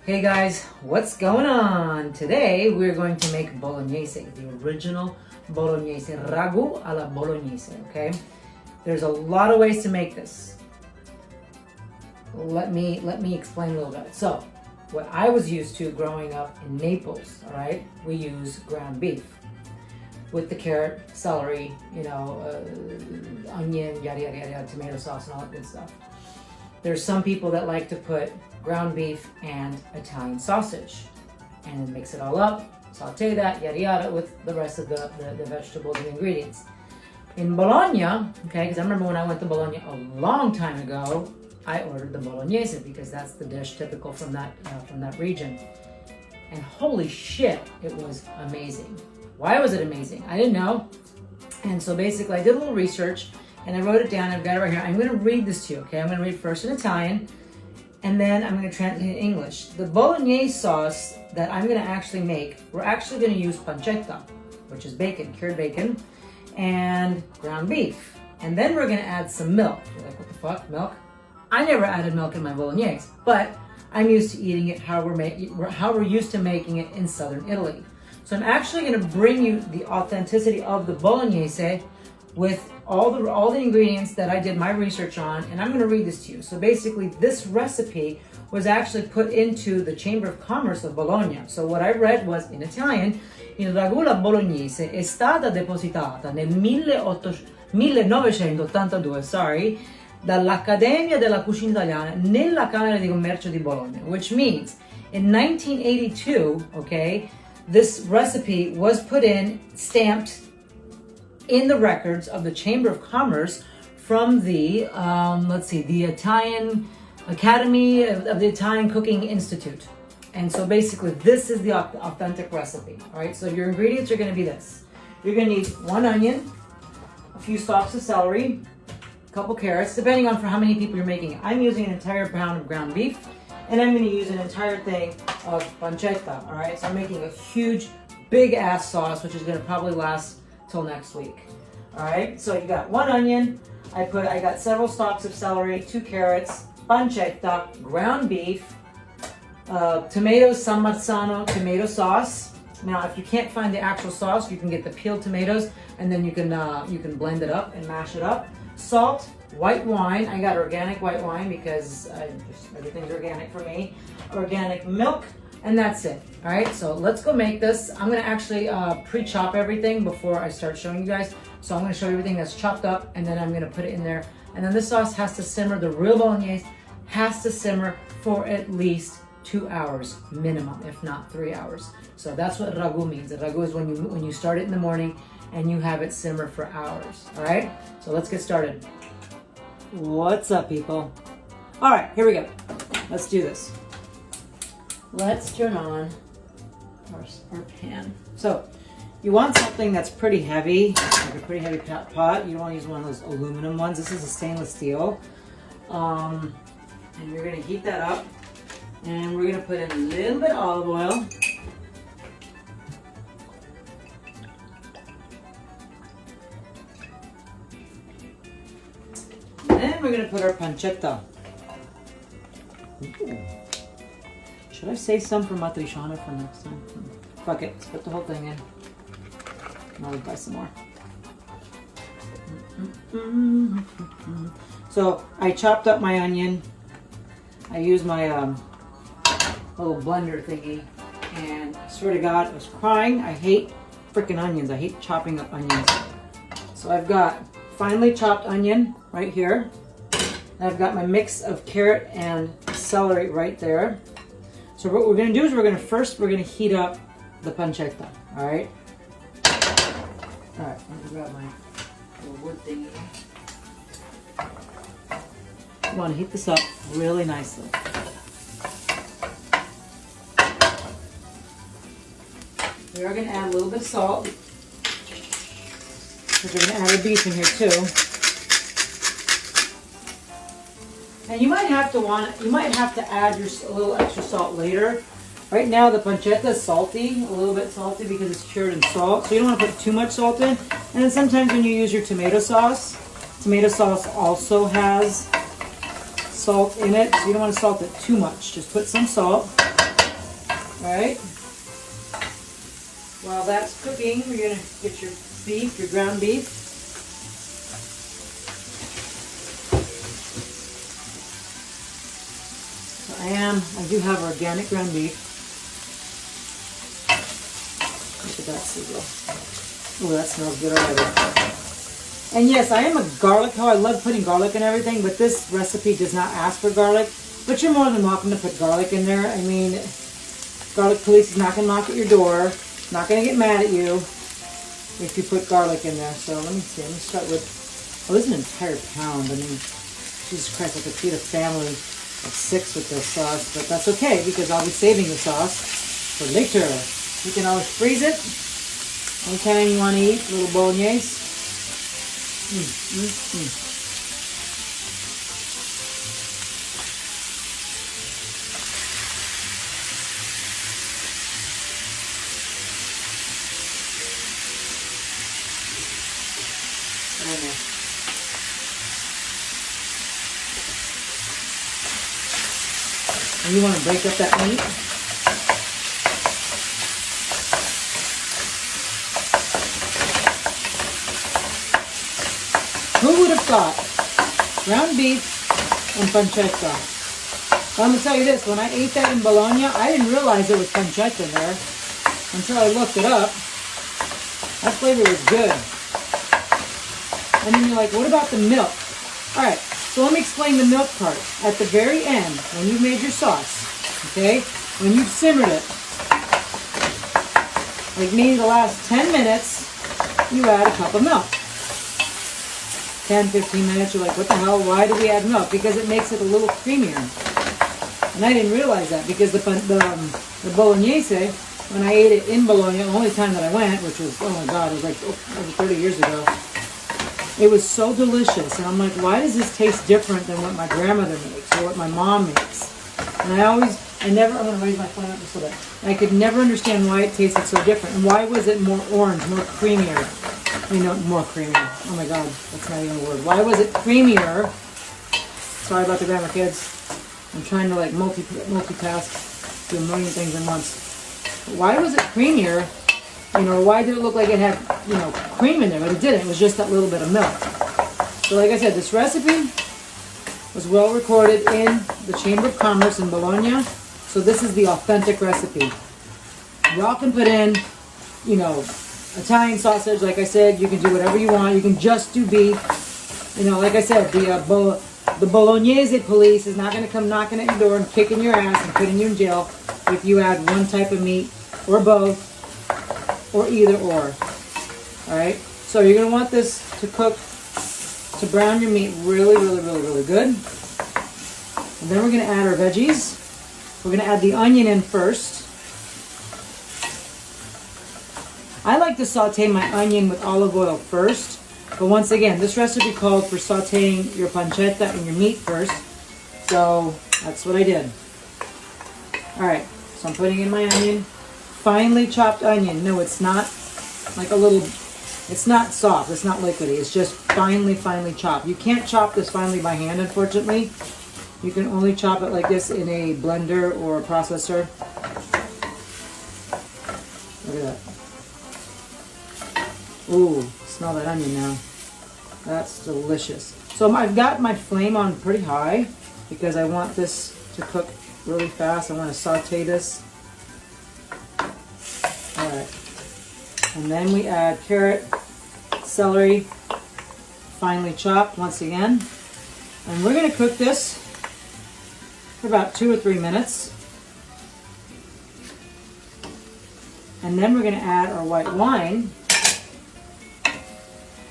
Hey guys, what's going on? Today we're going to make Bolognese, the original Bolognese, ragù alla Bolognese, okay? There's a lot of ways to make this. Let me explain a little bit. So, what I was used to growing up in Naples, all right, we use ground beef with the carrot, celery, onion, yada, yada, yada, tomato sauce and all that good stuff. There's some people that like to put ground beef and Italian sausage and then mix it all up, saute that, yada yada, with the rest of the vegetables and ingredients. In Bologna, okay, because I remember when I went to Bologna a long time ago, I ordered the Bolognese because that's the dish typical from that region. And holy shit, it was amazing. Why was it amazing? I didn't know. And so basically I did a little research and I wrote it down. I've got it right here. I'm going to read this to you, okay? I'm going to read first in Italian, and then I'm going to translate it in English. The Bolognese sauce that I'm going to actually make, we're actually going to use pancetta, which is bacon, cured bacon, and ground beef. And then we're going to add some milk. You're like, what the fuck, milk? I never added milk in my Bolognese, but I'm used to eating it how we're used to making it in southern Italy. So I'm actually going to bring you the authenticity of the Bolognese with all the ingredients that I did my research on, and I'm going to read this to you. So basically, this recipe was actually put into the Chamber of Commerce of Bologna. So what I read was in Italian: il ragù alla bolognese è stata depositata nel 1982, dall'Accademia della Cucina Italiana nella Camera di Commercio di Bologna, which means in 1982, okay, this recipe was put in, stamped in the records of the Chamber of Commerce from the, the Italian Academy of the Italian Cooking Institute. And so basically this is the authentic recipe, all right? So your ingredients are gonna be this. You're gonna need 1 onion, a few stalks of celery, a couple carrots, depending on for how many people you're making it. I'm using an entire pound of ground beef, and I'm gonna use an entire thing of pancetta, all right? So I'm making a huge, big ass sauce, which is gonna probably last till next week. All right, so you got 1 onion, I got several stalks of celery, 2 carrots, pancetta, ground beef, tomatoes, San Marzano tomato sauce. Now, if you can't find the actual sauce, you can get the peeled tomatoes, and then you can blend it up and mash it up. Salt, white wine. I got organic white wine because everything's organic for me. Organic milk. And that's it. All right, so let's go make this. I'm gonna actually pre-chop everything before I start showing you guys. So I'm gonna show you everything that's chopped up, and then I'm gonna put it in there. And then this sauce has to simmer, the real Bolognese has to simmer for at least 2 hours minimum, if not 3 hours. So that's what ragù means. The ragù is when you start it in the morning and you have it simmer for hours, all right? So let's get started. What's up, people? All right, here we go. Let's do this. Let's turn on our pan. So you want something that's pretty heavy, like a pretty heavy pot. You don't want to use one of those aluminum ones. This is a stainless steel. And you're going to heat that up. And we're going to put in a little bit of olive oil. And then we're going to put our pancetta. Ooh. Should I save some for matriciana for next time? Fuck it, let's put the whole thing in. Now we'll buy some more. So I chopped up my onion. I used my little blender thingy, and I swear to God, I was crying. I hate freaking onions. I hate chopping up onions. So I've got finely chopped onion right here. And I've got my mix of carrot and celery right there. So what we're going to do is we're going to heat up the pancetta, all right? All right, let me grab my little wood thingy. You want to heat this up really nicely. We are going to add a little bit of salt, because we're going to add our beef in here too. And you might have to add a little extra salt later. Right now the pancetta is salty, a little bit salty because it's cured in salt. So you don't want to put too much salt in. And then sometimes when you use your tomato sauce also has salt in it, so you don't want to salt it too much. Just put some salt. Alright? While that's cooking, we're going to get your beef, your ground beef. I do have organic ground beef. Look at that sizzle. Oh, that smells good already. And yes, I am a garlic hoe. I love putting garlic in everything, but this recipe does not ask for garlic. But you're more than welcome to put garlic in there. I mean, garlic police is not going to knock at your door. Not going to get mad at you if you put garlic in there. So let me see. Let me start with, oh, this is an entire pound. I mean, Jesus Christ, I could feed a family of 6 with this sauce, but that's okay because I'll be saving the sauce for later. You can always freeze it anytime you want to eat a little Bolognese. And you want to break up that meat. Who would have thought? Ground beef and pancetta. Well, I'm going to tell you this. When I ate that in Bologna, I didn't realize there was pancetta in there until I looked it up. That flavor was good. And then you're like, what about the milk? All right. So let me explain the milk part. At the very end, when you've made your sauce, okay, when you've simmered it, like maybe the last 10 minutes, you add a cup of milk. 10, 15 minutes, you're like, what the hell, why do we add milk? Because it makes it a little creamier. And I didn't realize that because the Bolognese, when I ate it in Bologna, the only time that I went, which was, oh my God, it was like over 30 years ago, it was so delicious, and I'm like, why does this taste different than what my grandmother makes or what my mom makes? And I'm going to raise my flame up just a little bit. And I could never understand why it tasted so different. And why was it more orange, more creamier? More creamier. Oh my God, that's not even a word. Why was it creamier? Sorry about the grammar, kids. I'm trying to like multitask, do a million things at once. But why was it creamier? Why did it look like it had, cream in there? But it didn't. It was just that little bit of milk. So like I said, this recipe was well recorded in the Chamber of Commerce in Bologna. So this is the authentic recipe. Y'all can put in, Italian sausage. Like I said, you can do whatever you want. You can just do beef. Like I said, the Bolognese police is not going to come knocking at your door and kicking your ass and putting you in jail if you add one type of meat or both. Or either or. Alright? So you're going to want this to cook, to brown your meat really, really, really, really good. And then we're going to add our veggies. We're going to add the onion in first. I like to saute my onion with olive oil first. But once again, this recipe called for sauteing your pancetta and your meat first. So that's what I did. Alright, so I'm putting in my onion. Finely chopped onion. No, it's not like it's not soft. It's not liquidy. It's just finely chopped. You can't chop this finely by hand, unfortunately. You can only chop it like this in a blender or a processor. Look at that. Ooh, smell that onion now. That's delicious. So I've got my flame on pretty high because I want this to cook really fast. I want to saute this. Alright, and then we add carrot, celery, finely chopped once again. And we're going to cook this for about 2 or 3 minutes. And then we're going to add our white wine.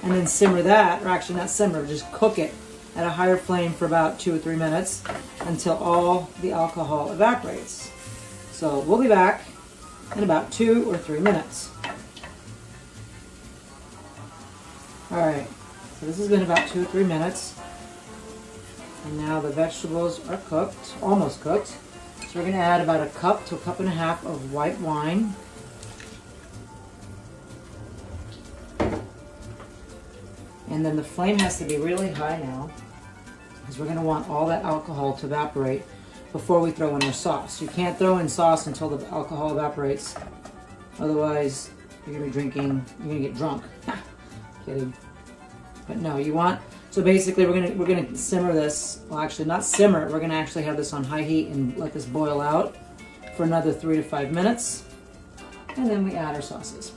And then simmer that, or actually not simmer, just cook it at a higher flame for about 2 or 3 minutes until all the alcohol evaporates. So we'll be back in about 2 or 3 minutes. Alright, so this has been about 2 or 3 minutes. And now the vegetables are cooked, almost cooked. So we're going to add about a cup to a cup and a half of white wine. And then the flame has to be really high now, because we're going to want all that alcohol to evaporate. before we throw in our sauce. You can't throw in sauce until the alcohol evaporates. Otherwise, you're gonna be drinking, you're gonna get drunk. Kidding. But no, you want, so basically we're gonna simmer this. Well, actually not simmer, we're gonna actually have this on high heat and let this boil out for another 3 to 5 minutes. And then we add our sauces.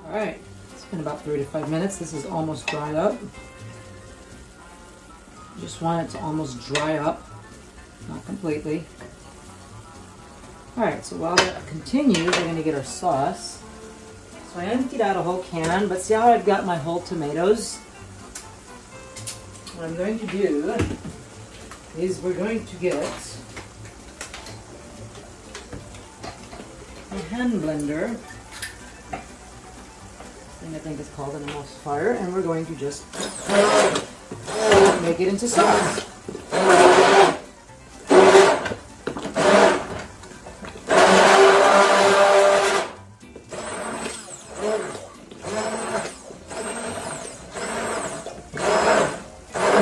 All right, it's been about 3 to 5 minutes. This is almost dried up. Just want it to almost dry up, not completely. All right, so while that continues, we're gonna get our sauce. So I emptied out a whole can, but see how I've got my whole tomatoes? What I'm going to do is we're going to get a hand blender. I think it's called an emulsifier, and we're going to just make it into sauce.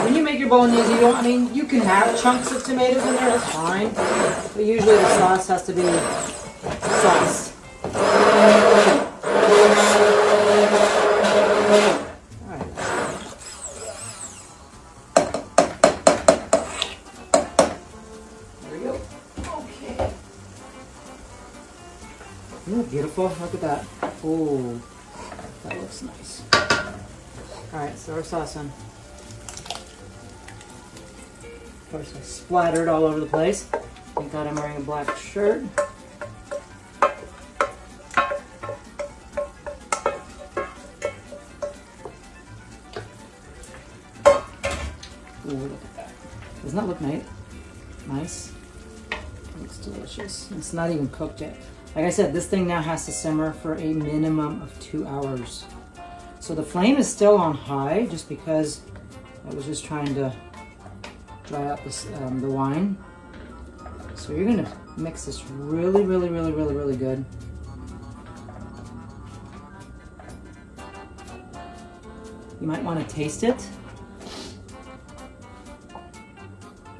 When you make your bolognese, you don't, I mean, you can have chunks of tomatoes in there, that's fine, but usually the sauce has to be sauce. Isn't that beautiful? Look at that. Oh, that looks nice. Alright, so our sauce on. Of course, I splattered all over the place. Thank God I'm wearing a black shirt. Ooh, look at that. Doesn't that look nice? Looks delicious. It's not even cooked yet. Like I said, this thing now has to simmer for a minimum of 2 hours. So the flame is still on high just because I was just trying to dry out this, the wine. So you're gonna mix this really, really, really, really, really good. You might want to taste it.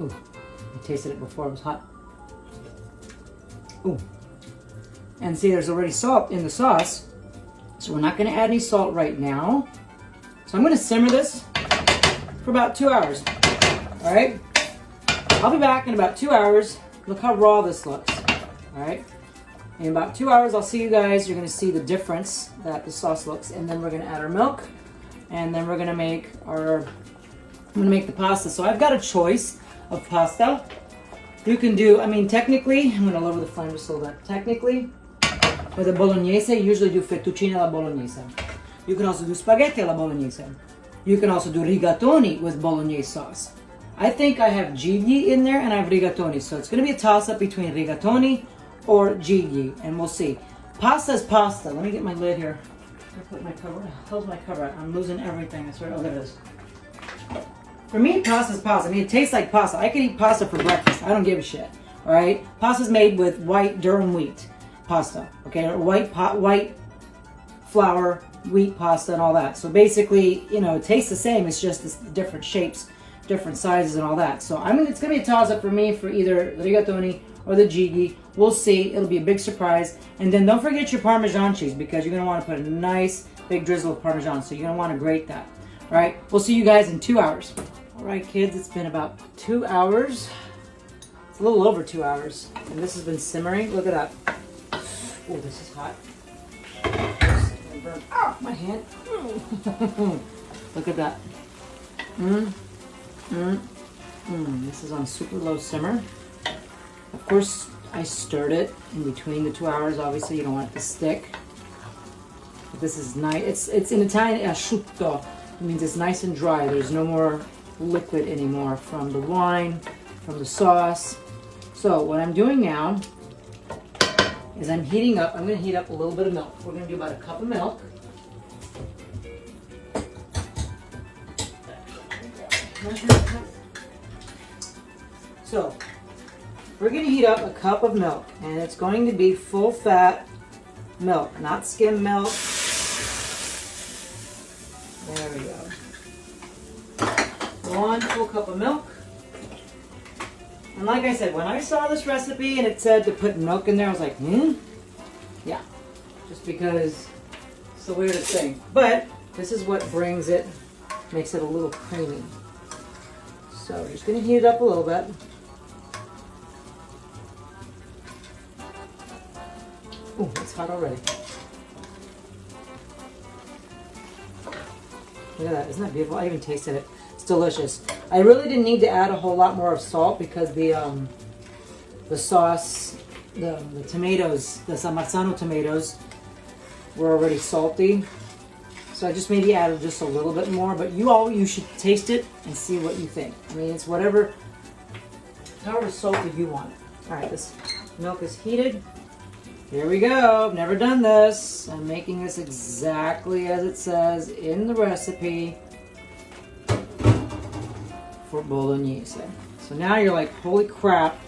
Ooh, I tasted it before it was hot. Ooh. And see, there's already salt in the sauce, so we're not going to add any salt right now. So I'm going to simmer this for about 2 hours. All right? I'll be back in about 2 hours. Look how raw this looks. All right? In about 2 hours, I'll see you guys. You're going to see the difference that the sauce looks, and then we're going to add our milk, and then we're going to make our, I'm going to make the pasta. So I've got a choice of pasta. You can do, I mean, technically, I'm going to lower the flame just a little bit. Technically, for the Bolognese, you usually do fettuccine alla Bolognese. You can also do spaghetti alla Bolognese. You can also do rigatoni with Bolognese sauce. I think I have gigli in there and I have rigatoni, so it's going to be a toss-up between rigatoni or gigli, and we'll see. Pasta is pasta. Let me get my lid here. I put my cover. How's my cover at? I'm losing everything. I swear. Oh, there it is. For me, pasta is pasta. I mean, it tastes like pasta. I could eat pasta for breakfast. I don't give a shit. All right? Pasta's made with white durum wheat pasta, okay, or white flour, wheat pasta, and all that. So basically, you know, it tastes the same. It's just different shapes, different sizes, and all that. So it's gonna be a toss-up for me for either the rigatoni or the gigli. We'll see. It'll be a big surprise. And then don't forget your Parmesan cheese, because you're gonna want to put a nice big drizzle of Parmesan. So you're gonna want to grate that. All right. We'll see you guys in 2 hours. All right, kids. It's been about 2 hours. It's a little over 2 hours, and this has been simmering. Look at that. Oh, this is hot. Oh, my hand. Look at that. This is on super low simmer. Of course, I stirred it in between the 2 hours. Obviously, you don't want it to stick. But this is nice. It's in Italian, asciutto. It means it's nice and dry. There's no more liquid anymore from the wine, from the sauce. So what I'm doing now is I'm heating up. I'm going to heat up a little bit of milk. We're going to do about a cup of milk. So we're going to heat up a cup of milk, and it's going to be full fat milk, not skim milk. There we go. 1 full cup of milk. And like I said, when I saw this recipe and it said to put milk in there, I was like, yeah. Just because it's the weirdest thing. But this is what brings it, makes it a little creamy. So we're just going to heat it up a little bit. Ooh, it's hot already. Look at that, isn't that beautiful? I even tasted it. It's delicious. I really didn't need to add a whole lot more of salt because the sauce, the tomatoes, the Samarzano tomatoes were already salty. So I just maybe added just a little bit more, but you should taste it and see what you think. I mean, it's however salty you want it. All right, this milk is heated. Here we go. I've never done this. I'm making this exactly as it says in the recipe for Bolognese. So now you're like, holy crap,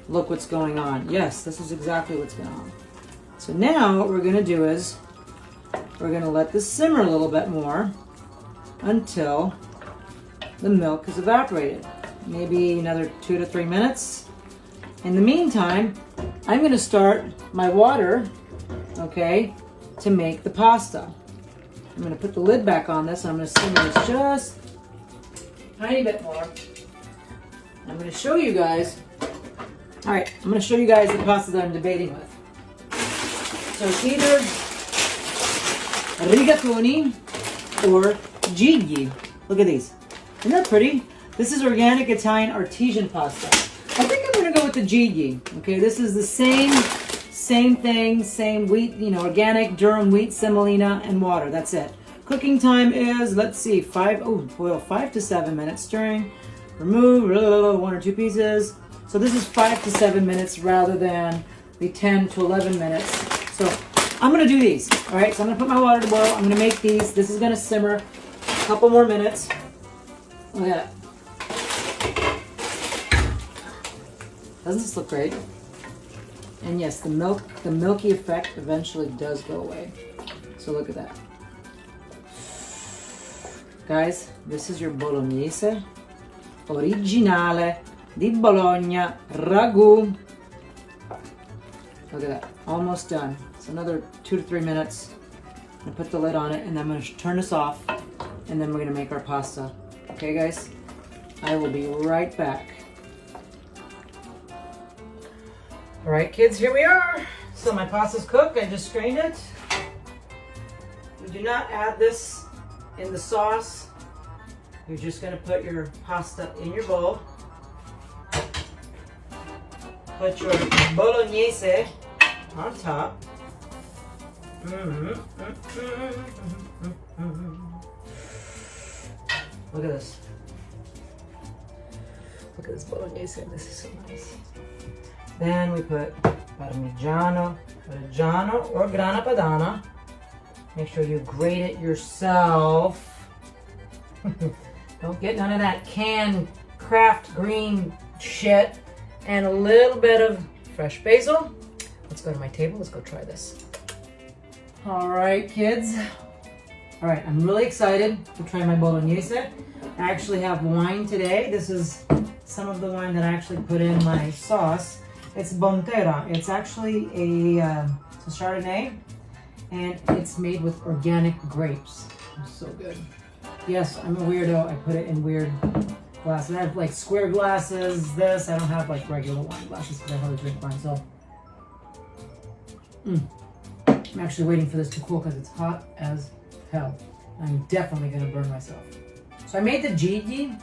look what's going on. Yes, this is exactly what's going on. So now what we're going to do is we're going to let this simmer a little bit more until the milk is evaporated. Maybe another 2 to 3 minutes. In the meantime, I'm going to start my water, okay, to make the pasta. I'm going to put the lid back on this. I'm going to simmer this just a tiny bit more. I'm going to show you guys. All right, I'm going to show you guys the pasta that I'm debating with. So it's either rigatoni or gigli. Look at these. Isn't that pretty? This is organic Italian artesian pasta. I think I'm going to go with the gigli. Okay, this is the same thing, same wheat, organic Durham wheat, semolina, and water. That's it. Cooking time is, let's see, 5 to 7 minutes. Stirring, remove 1 or 2 pieces. So this is 5 to 7 minutes rather than the 10 to 11 minutes. So I'm going to do these. All right, so I'm going to put my water to boil. I'm going to make these. This is going to simmer a couple more minutes. Look at that. Doesn't this look great? And yes, the milky effect eventually does go away. So look at that. Guys, this is your Bolognese originale di Bologna ragù. Look at that, almost done. It's another 2 to 3 minutes. I'm gonna put the lid on it and then I'm gonna turn this off and then we're gonna make our pasta. Okay guys, I will be right back. All right, kids, here we are. So my pasta's cooked. I just strained it. We do not add this in the sauce. You're just gonna put your pasta in your bowl. Put your Bolognese on top. Look at this. Look at this Bolognese. This is so nice. Then we put Parmigiano or Grana Padano. Make sure you grate it yourself. Don't get none of that canned Kraft green shit. And a little bit of fresh basil. Let's go to my table. Let's go try this. All right, kids. All right, I'm really excited to try my Bolognese. I actually have wine today. This is some of the wine that I actually put in my sauce. It's Bonterra. It's actually it's a Chardonnay, and it's made with organic grapes. It's so good. Yes, I'm a weirdo. I put it in weird glasses. I have like square glasses. I don't have like regular wine glasses because I hardly drink wine. So I'm actually waiting for this to cool because it's hot as hell. I'm definitely gonna burn myself. So I made the gigli.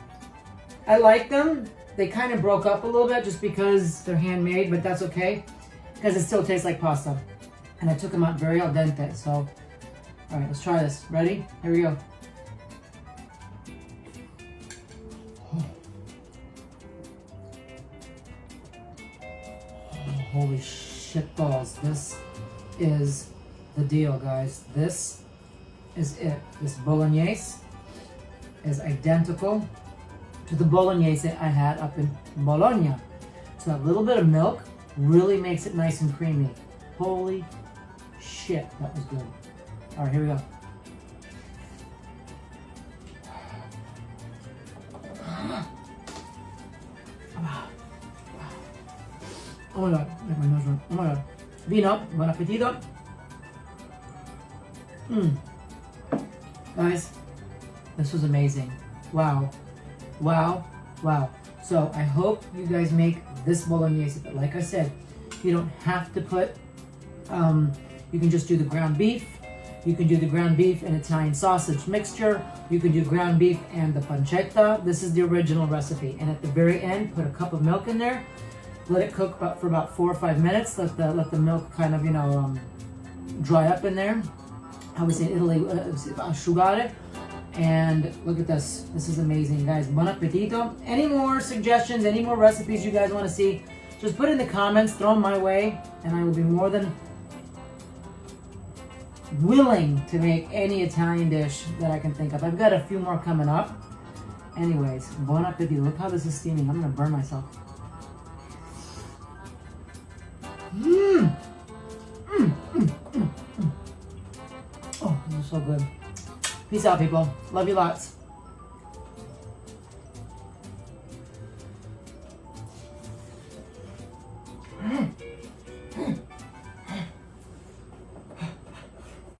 I like them. They kind of broke up a little bit just because they're handmade, but that's okay because it still tastes like pasta. And I took them out very al dente. So, all right, let's try this. Ready? Here we go. Holy shit balls. This is the deal, guys. This is it. This Bolognese is identical to the Bolognese I had up in Bologna. So that little bit of milk really makes it nice and creamy. Holy shit, that was good. All right, here we go. Oh my god, make my nose run. Oh my god. Vino, buon appetito. Guys, this was amazing. Wow. Wow. Wow. So I hope you guys make this Bolognese. But like I said, you don't have to put, you can just do the ground beef. You can do the ground beef and Italian sausage mixture. You can do ground beef and the pancetta. This is the original recipe. And at the very end, put a cup of milk in there. Let it cook for about 4 or 5 minutes. Let the milk kind of, you know, dry up in there. I would say in Italy, asciugare. And look at this. This is amazing, guys. Buon appetito. Any more suggestions, any more recipes you guys want to see, just put in the comments, throw them my way, and I will be more than willing to make any Italian dish that I can think of. I've got a few more coming up. Anyways, buon appetito. Look how this is steaming. I'm going to burn myself. Oh, this is so good. Peace out, people. Love you lots.